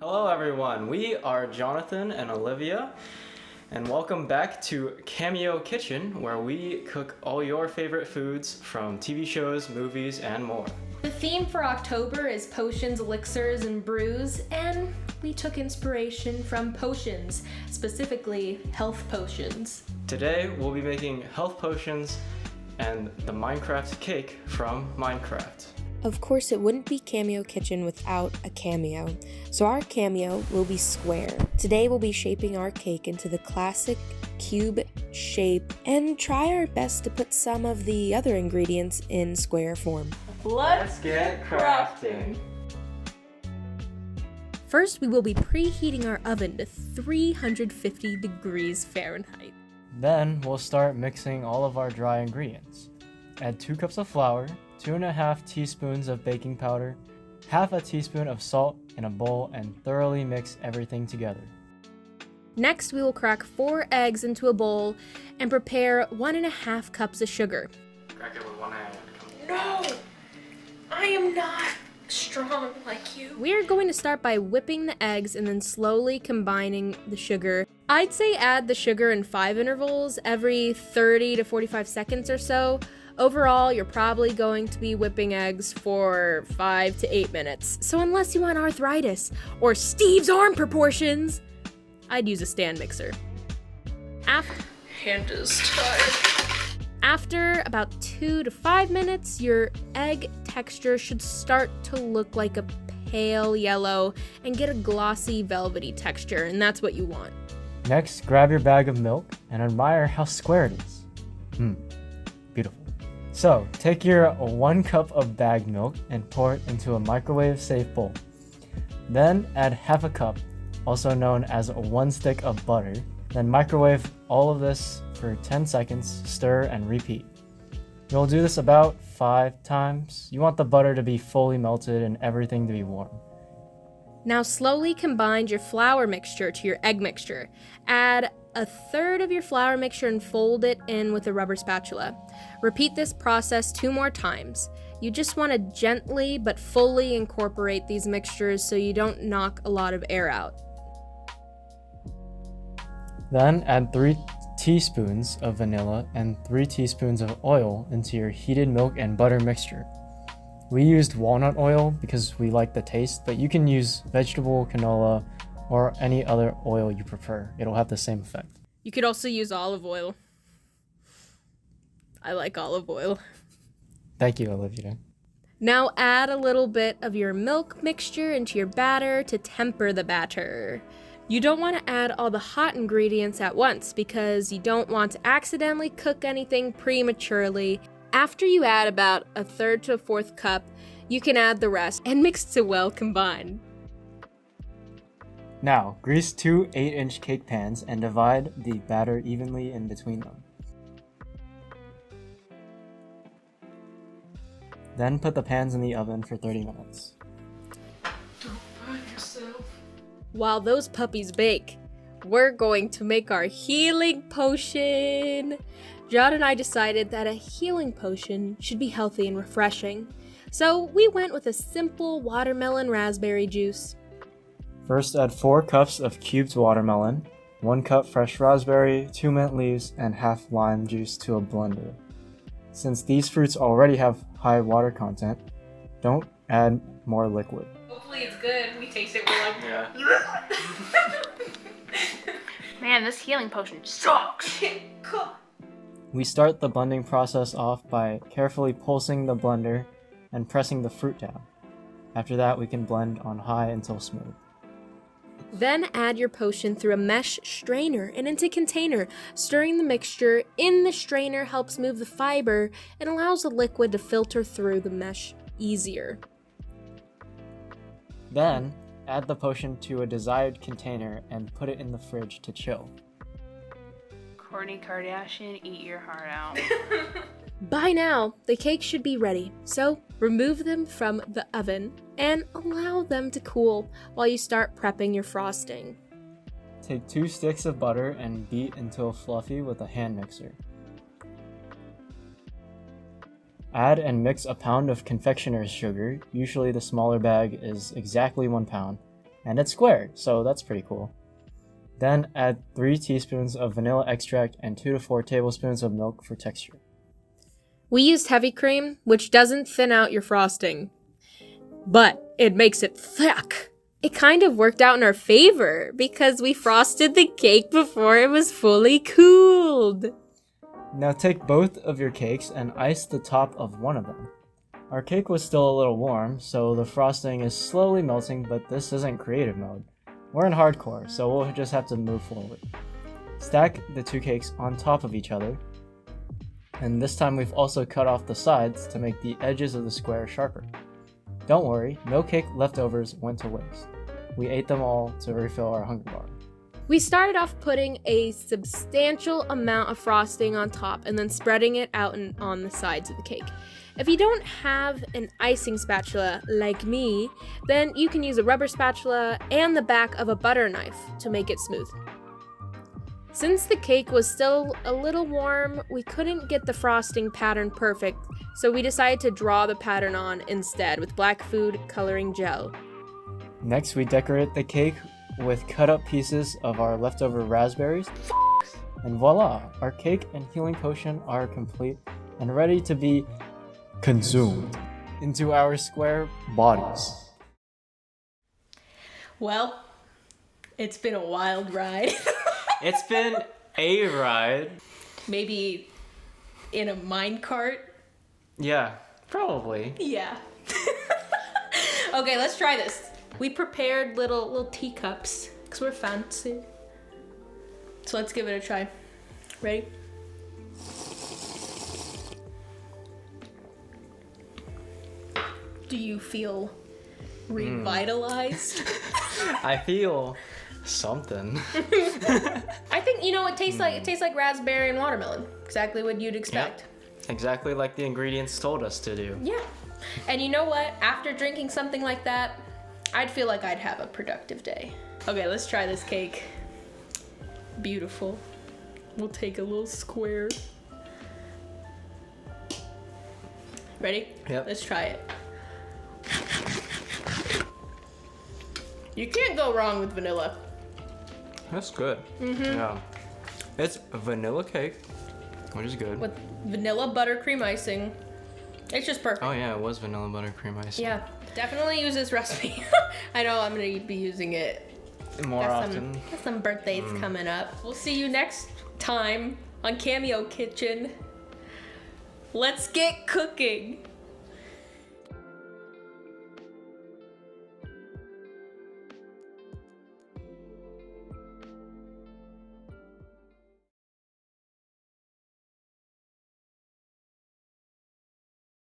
Hello everyone, we are Jonathan and Olivia, and welcome back to Cameo Kitchen, where we cook all your favorite foods from TV shows, movies, and more. The theme for October is potions, elixirs, and brews, and we took inspiration from potions, specifically health potions. Today we'll be making health potions and the Minecraft cake from Minecraft. Of course, it wouldn't be Cameo Kitchen without a cameo, so our cameo will be square. Today we'll be shaping our cake into the classic cube shape and try our best to put some of the other ingredients in square form. Let's get crafting! First, we will be preheating our oven to 350 degrees Fahrenheit. Then we'll start mixing all of our dry ingredients. Add 2 cups of flour, 2.5 teaspoons of baking powder, half a teaspoon of salt in a bowl, and thoroughly mix everything together. Next, we will crack 4 eggs into a bowl and prepare 1.5 cups of sugar. Crack it with one hand. No! I am not strong like you. We are going to start by whipping the eggs and then slowly combining the sugar. I'd say add the sugar in 5 intervals every 30 to 45 seconds or so. Overall, you're probably going to be whipping eggs for 5 to 8 minutes. So unless you want arthritis or Steve's arm proportions, I'd use a stand mixer. Hand is tired. After about 2 to 5 minutes, your egg texture should start to look like a pale yellow and get a glossy, velvety texture, and that's what you want. Next, grab your bag of milk and admire how square it is. Beautiful. So, take your 1 cup of bagged milk and pour it into a microwave-safe bowl. Then add half a cup, also known as 1 stick of butter. Then microwave all of this for 10 seconds, stir and repeat. You'll do this about 5 times. You want the butter to be fully melted and everything to be warm. Now slowly combine your flour mixture to your egg mixture. Add 1/3 of your flour mixture and fold it in with a rubber spatula. Repeat this process 2 more times. You just want to gently but fully incorporate these mixtures so you don't knock a lot of air out. Then add 3 teaspoons of vanilla and 3 teaspoons of oil into your heated milk and butter mixture. We used walnut oil because we like the taste, but you can use vegetable canola or any other oil you prefer. It'll have the same effect. You could also use olive oil. I like olive oil. Thank you, Olivia. Now add a little bit of your milk mixture into your batter to temper the batter. You don't want to add all the hot ingredients at once because you don't want to accidentally cook anything prematurely. After you add about 1/3 to 1/4 cup, you can add the rest and mix to well combine. Now, grease 2 8-inch cake pans and divide the batter evenly in between them. Then put the pans in the oven for 30 minutes. Don't burn yourself. While those puppies bake, we're going to make our healing potion. John and I decided that a healing potion should be healthy and refreshing, so we went with a simple watermelon raspberry juice. First, add 4 cups of cubed watermelon, 1 cup fresh raspberry, 2 mint leaves, and half lime juice to a blender. Since these fruits already have high water content, don't add more liquid. Hopefully it's good. We taste it, we're like, Yeah. Man, this healing potion sucks. We start the blending process off by carefully pulsing the blender and pressing the fruit down. After that, we can blend on high until smooth. Then add your potion through a mesh strainer and into a container. Stirring the mixture in the strainer helps move the fiber and allows the liquid to filter through the mesh easier. Then, add the potion to a desired container and put it in the fridge to chill. Kourtney Kardashian, eat your heart out. By now, the cake should be ready, so remove them from the oven and allow them to cool while you start prepping your frosting. Take 2 sticks of butter and beat until fluffy with a hand mixer. Add and mix a pound of confectioner's sugar, usually the smaller bag is exactly 1 pound, and it's square, so that's pretty cool. Then add 3 teaspoons of vanilla extract and 2 to 4 tablespoons of milk for texture. We used heavy cream, which doesn't thin out your frosting, but it makes it thick. It kind of worked out in our favor because we frosted the cake before it was fully cooled. Now take both of your cakes and ice the top of one of them. Our cake was still a little warm, so the frosting is slowly melting, but this isn't creative mode. We're in hardcore, so we'll just have to move forward. Stack the 2 cakes on top of each other, and this time we've also cut off the sides to make the edges of the square sharper. Don't worry, no cake leftovers went to waste. We ate them all to refill our hunger bar. We started off putting a substantial amount of frosting on top and then spreading it out on the sides of the cake. If you don't have an icing spatula like me, then you can use a rubber spatula and the back of a butter knife to make it smooth. Since the cake was still a little warm, we couldn't get the frosting pattern perfect, so we decided to draw the pattern on instead with black food coloring gel. Next, we decorate the cake with cut up pieces of our leftover raspberries. And voila, our cake and healing potion are complete and ready to be consumed into our square bodies. Well, it's been a wild ride. It's been a ride. Maybe in a minecart? Yeah, probably. Yeah. Okay, let's try this. We prepared little teacups because we're fancy. So let's give it a try. Ready? Do you feel revitalized? I feel something. I think it tastes like raspberry and watermelon. Exactly what you'd expect. Yep. Exactly like the ingredients told us to do. Yeah. And you know what? After drinking something like that, I'd feel like I'd have a productive day. Okay, let's try this cake. Beautiful. We'll take a little square. Ready? Yep. Let's try it. You can't go wrong with vanilla. That's good. Mm-hmm. Yeah. It's vanilla cake, which is good. With vanilla buttercream icing. It's just perfect. Oh yeah, it was vanilla buttercream icing. Yeah, definitely use this recipe. I know I'm gonna be using it More often. Got some birthdays coming up. We'll see you next time on Cameo Kitchen. Let's get cooking.